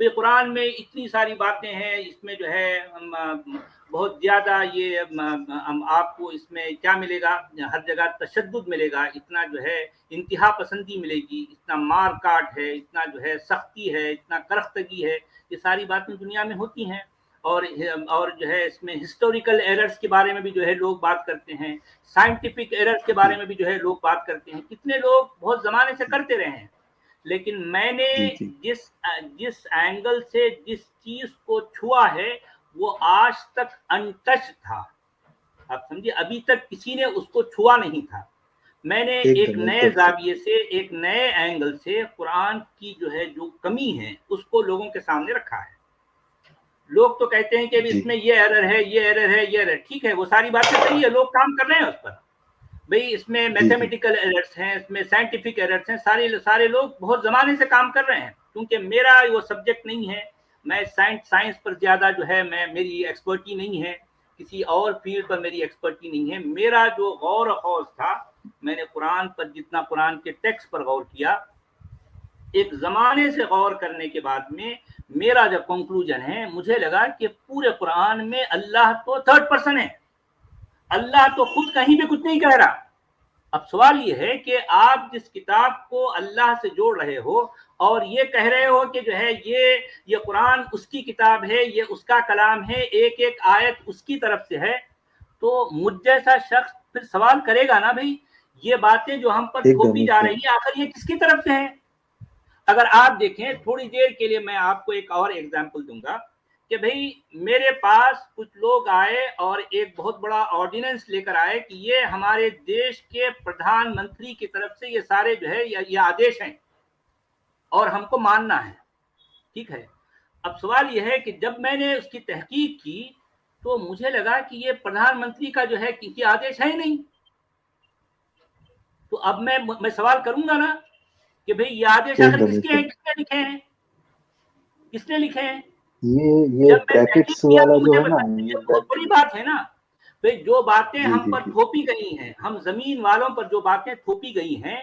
تو یہ قرآن میں اتنی ساری باتیں ہیں، اس میں جو ہے بہت زیادہ یہ آپ کو اس میں کیا ملے گا، ہر جگہ تشدد ملے گا، اتنا جو ہے انتہا پسندی ملے گی، اتنا مار کاٹ ہے، اتنا جو ہے سختی ہے، اتنا کرختگی ہے، یہ ساری باتیں دنیا میں ہوتی ہیں۔ اور جو ہے اس میں ہسٹوریکل ایررز کے بارے میں بھی جو ہے لوگ بات کرتے ہیں، سائنٹیفک ایررز کے بارے میں بھی جو ہے لوگ بات کرتے ہیں، کتنے لوگ بہت زمانے سے کرتے رہے ہیں۔ لیکن میں نے جی جی جس اینگل سے جس چیز کو چھوا ہے وہ آج تک انٹچ تھا، آپ سمجھے، ابھی تک کسی نے اس کو چھوا نہیں تھا۔ میں نے ایک ایک دم نئے زاویے سے، ایک نئے اینگل سے قرآن کی جو ہے جو کمی ہے اس کو لوگوں کے سامنے رکھا ہے۔ لوگ تو کہتے ہیں کہ جی اس میں یہ ایرر ہے، یہ ایرر ہے، یہ ایرر، ٹھیک ہے، وہ ساری باتیں صحیح ہے، لوگ کام کر رہے ہیں اس پر، بھئی اس میں جی جی میتھمیٹیکل ایررز ہیں، اس میں سائنٹیفک ایررز ہیں، سارے لوگ بہت زمانے سے کام کر رہے ہیں۔ کیونکہ میرا وہ سبجیکٹ نہیں ہے، میں سائنس پر زیادہ جو ہے میری ایکسپرٹی نہیں ہے، کسی اور فیلڈ پر میری ایکسپرٹی نہیں ہے۔ میرا جو غور و خوض تھا، میں نے قرآن پر جتنا قرآن کے ٹیکسٹ پر غور کیا، ایک زمانے سے غور کرنے کے بعد میں میرا جو کنکلوژن ہے، مجھے لگا کہ پورے قرآن میں اللہ تو تھرڈ پرسن ہے، اللہ تو خود کہیں بھی کچھ نہیں کہہ رہا۔ اب سوال یہ ہے کہ آپ جس کتاب کو اللہ سے جوڑ رہے ہو اور یہ کہہ رہے ہو کہ جو ہے یہ قرآن اس کی کتاب ہے، یہ اس کا کلام ہے، ایک ایک آیت اس کی طرف سے ہے، تو مجھ جیسا شخص پھر سوال کرے گا نا بھائی، یہ باتیں جو ہم پر ایک دم تھوپی ایک جا دم رہی ہیں آخر یہ کس کی طرف سے ہیں؟ اگر آپ دیکھیں، تھوڑی دیر کے لیے میں آپ کو ایک اور ایگزامپل دوں گا کہ بھئی میرے پاس کچھ لوگ آئے اور ایک بہت بڑا آرڈیننس لے کر آئے کہ یہ ہمارے دیش کے پردھان منتری کی طرف سے یہ سارے جو ہے یہ آدیش ہیں اور ہم کو ماننا ہے، ٹھیک ہے۔ اب سوال یہ ہے کہ جب میں نے اس کی تحقیق کی تو مجھے لگا کہ یہ پردھان منتری کا جو ہے کسی آدیش ہے ہی نہیں، تو اب میں سوال کروں گا نا کہ بھئی یہ آدیش ایک آخر دم کس ایک کے دم ہیں، کس نے لکھے ہیں، کس نے لکھے ہیں؟ یہ جب میں تحقیق بریکٹس کیا والا تو جو مجھے ہے نا، بتا، یہ یہ بہت بڑی بات ہے نا بھئی، جو باتیں جی ہم جی پر جی تھوپی گئی ہیں، ہم زمین والوں پر جو باتیں تھوپی گئی ہیں،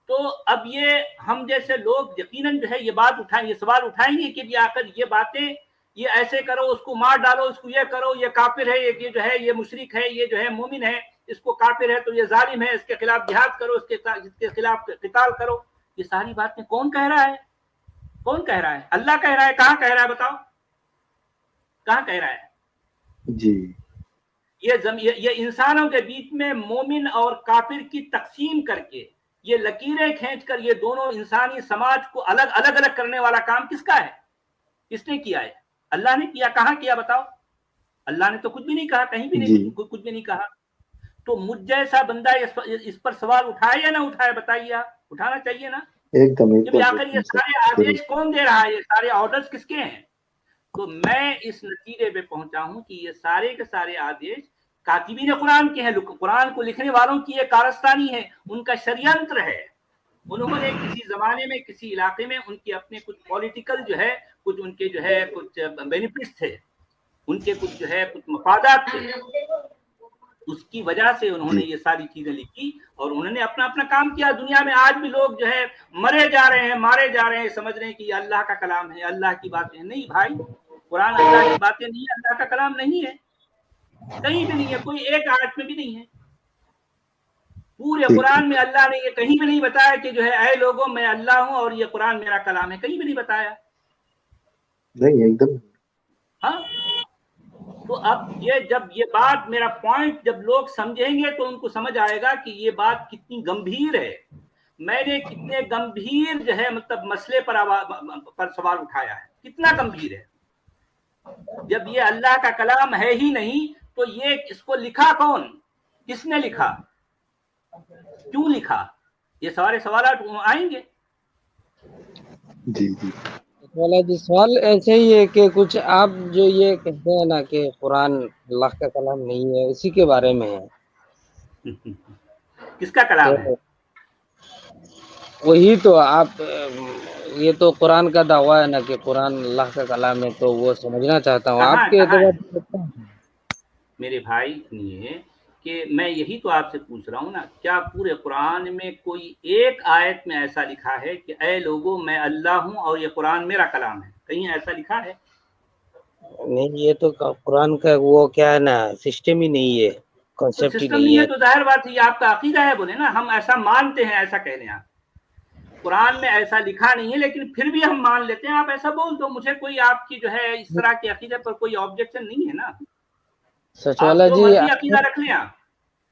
تو اب یہ ہم جیسے لوگ یقیناً جو ہے یہ بات اٹھائیں، یہ سوال اٹھائیں گے کہ یہ آ کر یہ باتیں، یہ ایسے کرو، اس کو مار ڈالو، اس کو یہ کرو، یہ کافر ہے، یہ جو ہے یہ مشرک ہے، یہ جو ہے مومن ہے، اس کو کافر ہے تو یہ ظالم ہے، اس کے خلاف جہاد کرو، اس کے خلاف قتال کرو، یہ ساری باتیں کون کہہ رہا ہے؟ کون کہہ رہا ہے؟ اللہ کہہ رہا ہے۔ کہاں کہہ رہا ہے بتاؤ، کہاں کہہ رہا ہے؟ جی یہ انسانوں کے بیچ میں مومن اور کافر کی تقسیم کر کے، یہ لکیریں کھینچ کر یہ دونوں انسانی سماج کو الگ کرنے والا کام کس کا ہے؟ کس نے کیا ہے؟ اللہ نے کیا۔ کہاں کیا بتاؤ؟ اللہ نے تو کچھ بھی نہیں کہا، کہیں بھی جی نہیں کچھ بھی نہیں کہا۔ تو مجھ جیسا بندہ اس پر سوال اٹھائے یا نہ اٹھائے، بتائیے آپ، اٹھانا چاہیے نا ایک کہ دم آخر یہ سر سارے ضرور۔ آدیش کون دے رہا ہے، یہ سارے آرڈرز کس کے ہیں؟ تو میں اس نتیجے پہ پہنچا ہوں کہ یہ سارے کے سارے آدیش کاتبین قرآن کے ہیں، قرآن کو لکھنے والوں کی یہ کارستانی ہے، ان کا شریانتر ہے۔ انہوں نے کسی زمانے میں کسی علاقے میں ان کے اپنے کچھ پولیٹیکل جو ہے، کچھ ان کے جو ہے کچھ بینیفٹس تھے، ان کے کچھ جو ہے کچھ مفادات تھے، اس کی وجہ سے انہوں جی نے یہ ساری چیزیں لکھی اور انہوں نے اپنا کام کیا۔ دنیا میں آج بھی لوگ جو ہے مرے جا رہے ہیں، مارے جا رہے ہیں، سمجھ رہے ہیں کہ یہ اللہ کا کلام ہے، اللہ کی باتیں ہیں۔ نہیں بھائی، قرآن اللہ کی باتیں نہیں ہے، اللہ کا کلام نہیں ہے، کہیں بھی نہیں ہے، کوئی ایک آیت میں بھی نہیں ہے۔ پورے ٹھیک قرآن ٹھیک میں اللہ نے یہ کہیں بھی نہیں بتایا کہ جو ہے اے لوگوں میں اللہ ہوں اور یہ قرآن میرا کلام ہے، کہیں بھی نہیں بتایا۔ نہیں ایک دم ہاں، تو اب جب یہ بات، میرا پوائنٹ جب لوگ سمجھیں گے تو ان کو سمجھ آئے گا کہ یہ بات کتنی گمبھیر ہے، میں نے کتنے گمبھیر جو ہے مطلب مسئلے پر سوال اٹھایا ہے، کتنا گمبھیر ہے۔ جب یہ اللہ کا کلام ہے ہی نہیں تو یہ اس کو لکھا کون، کس نے لکھا، کیوں لکھا، یہ سارے سوالات آئیں گے۔ جی جی والا جی سوال ایسے ہی ہے کہ کچھ آپ جو یہ کہتے ہیں نا کہ قرآن اللہ کا کلام نہیں ہے، اسی کے بارے میں ہے۔ کس کا کلام ہے؟ تو وہی تو آپ، یہ تو قرآن کا دعویٰ ہے نا کہ قرآن اللہ کا کلام ہے، تو وہ سمجھنا چاہتا ہوں آپ کے کہاں اعتبار ہے سے۔ میرے بھائی؟ سنیے کہ میں یہی تو آپ سے پوچھ رہا ہوں نا، کیا پورے قرآن میں کوئی ایک آیت میں ایسا لکھا ہے کہ اے لوگوں میں اللہ ہوں اور یہ قرآن میرا کلام ہے؟ کہیں ایسا لکھا ہے؟ نہیں، یہ تو قرآن کا وہ کیا ہے نا سسٹم ہی نہیں ہے، تو کانسیپٹ ہی سسٹم نہیں نہیں ہے. ہے تو ظاہر بات ہے یہ آپ کا عقیدہ ہے، بولے نا ہم ایسا مانتے ہیں، ایسا کہہ رہے ہیں آپ. قرآن میں ایسا لکھا نہیں ہے لیکن پھر بھی ہم مان لیتے ہیں. آپ ایسا بول دو، مجھے کوئی آپ کی جو ہے اس طرح کے عقیدے پر کوئی آبجیکشن نہیں ہے نا. سچ آپ والا جو جی، مرضی عقیدہ رکھ لیں آپ،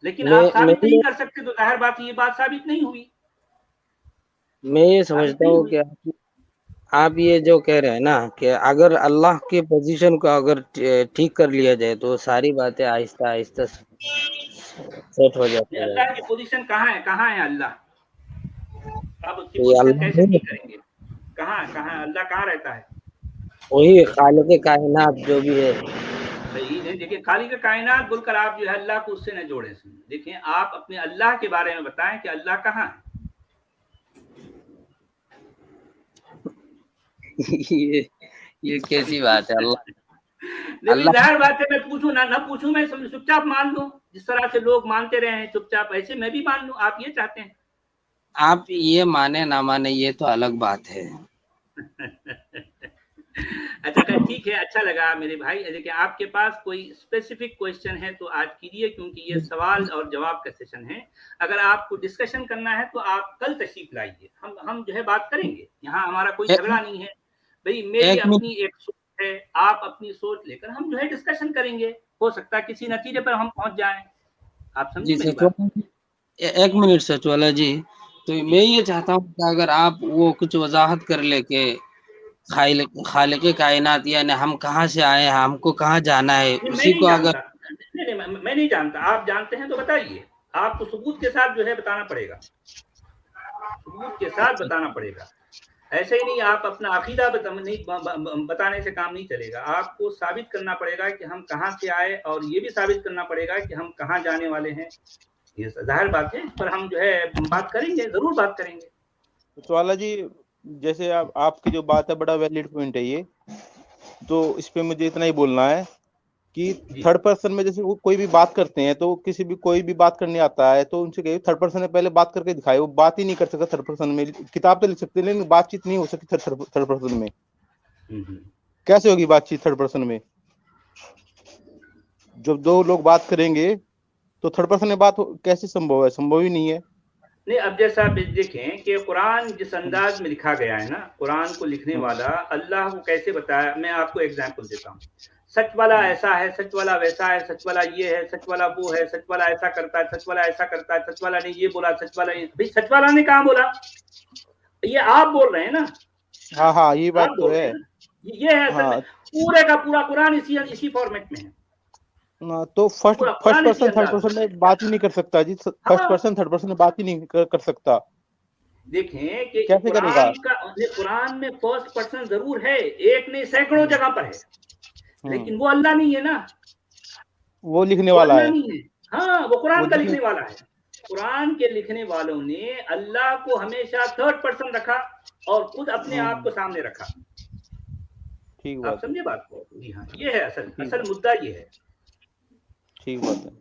لیکن آپ ثابت نہیں کر سکتے تو ظاہر بات یہ بات ثابت نہیں ہوئی. میں یہ سمجھتا ہوں کہ آپ یہ جو کہہ رہے ہیں نا کہ اگر اللہ کے پوزیشن کو اگر ٹھیک کر لیا جائے تو ساری باتیں آہستہ آہستہ سیٹ ہو جاتی ہیں. اللہ کی پوزیشن کہاں ہے؟ کہاں ہے اللہ؟ آپ اس کی تو یہ پوزیشن اللہ کیسے ٹھیک کریں گے؟ کہاں ہے اللہ؟ کہاں رہتا ہے؟ وہی خالق کائنات جو بھی ہے. صحیح ہے. دیکھیں خالق کائنات بول کر آپ جو ہے اللہ کو اس سے نہ جوڑیں. دیکھیں آپ اپنے اللہ کے بارے میں بتائیں کہ اللہ کہاں ہے. یہ کیسی بات ہے؟ لیکن ظاہر بات ہے میں پوچھوں نہ پوچھوں، میں چپ چاپ مان لوں. جس طرح سے لوگ مانتے رہے ہیں چپ چاپ، ایسے میں بھی مان لوں. آپ یہ چاہتے ہیں؟ آپ یہ مانے نہ مانے یہ تو الگ بات ہے. اچھا ٹھیک ہے، اچھا لگا میرے بھائی. دیکھیں آپ کے پاس کوئی اسپیسیفک کوشچن ہے تو آج کیجیے، کیونکہ یہ سوال اور جواب کا سیشن ہے. اگر آپ کو ڈسکشن کرنا ہے تو آپ کل تشریف لائیے، ہم جو ہے بات کریں گے. یہاں ہمارا کوئی جھگڑا نہیں ہے بھائی. میری اپنی ایک سوچ ہے، آپ اپنی سوچ لے کر ہم جو ہے ڈسکشن کریں گے. ہو سکتا ہے کسی نتیجے پر ہم پہنچ جائیں. آپ سمجھے میری بات؟ ایک منٹ سچ والا جی، تو میں یہ چاہتا ہوں کہ اگر آپ وہ کچھ وضاحت کر لے کہ خالق کائنات یعنی ہم کہاں سے آئے ہیں، ہم کو کہاں جانا ہے، میں اسی نہیں کو اگر جانتا. میں نہیں جانتا. آپ جانتے ہیں تو بتائیے. آپ کو ثبوت کے ساتھ جو ہے بتانا پڑے گا. ثبوت کے ساتھ بتانا پڑے گا. ایسے ہی نہیں آپ اپنا عقیدہ بتانے سے کام نہیں چلے گا. آپ کو ثابت کرنا پڑے گا کہ ہم کہاں سے آئے، اور یہ بھی ثابت کرنا پڑے گا کہ ہم کہاں جانے والے ہیں. یہ ظاہر بات ہے، اس پر ہم جو ہے بات کریں گے، ضرور بات کریں گے. سوالا جی، جیسے آپ کی جو بات ہے بڑا ویلڈ پوائنٹ ہے یہ، تو اس پہ مجھے اتنا ہی بولنا ہے کہ تھرڈ پرسن میں جیسے وہ کوئی بھی بات کرتے ہیں تو کوئی بھی بات کرنے آتا ہے تو ان سے کہیے تھرڈ پرسن میں پہلے بات کر کے دکھائے. وہ بات ہی نہیں کر سکتا تھرڈ پرسن میں. کتاب تو لکھ سکتے لیکن بات چیت نہیں ہو سکتی تھرڈ پرسن میں. کیسے ہوگی بات چیت تھرڈ پرسن میں؟ جب دو لوگ بات کریں گے تو تھرڈ پرسن میں بات کیسے سمبھو ہے؟ سمبھو ہی نہیں ہے. نہیں، اب جیسا آپ دیکھیں کہ قرآن جس انداز میں لکھا گیا ہے نا، قرآن کو لکھنے والا اللہ کو کیسے بتایا. میں آپ کو ایگزامپل دیتا ہوں. سچ والا ایسا ہے، سچ والا ویسا ہے، سچ والا یہ ہے، سچ والا وہ ہے، سچ والا ایسا کرتا ہے، سچ والا ایسا کرتا ہے، سچ والا نے یہ بولا، سچ والا بھائی سچ والا نے کہاں بولا؟ یہ آپ بول رہے ہیں نا. ہاں یہ بات آپ تو بول رہے ہے. ہیں نا. یہ ہے اصل میں پورے کا پورا قرآن اسی فارمیٹ میں ہے. تو فرسٹ پرسن تھرڈ انداز پرسن میں بات ہی نہیں کر سکتا جی. فرسٹ پرسن تھرڈ پرسن میں بات ہی نہیں کر سکتا. دیکھیں کہ کیسے کرے گا؟ قرآن میں فرسٹ پرسن ضرور ہے، ایک نہیں سینکڑوں جگہ پر ہے، لیکن وہ اللہ نہیں ہے نا. وہ لکھنے وہ والا اللہ ہے. نہیں ہے. ہاں وہ قرآن کا لکھنے والا ہے. قرآن کے لکھنے والوں نے اللہ کو ہمیشہ تھرڈ پرسن رکھا اور خود اپنے آپ کو سامنے رکھا. ٹھیک آپ بات ہے. سمجھے بات کو؟ جی ہاں، یہ ہے اصل مدعا، یہ ہے. ٹھیک بات ہے.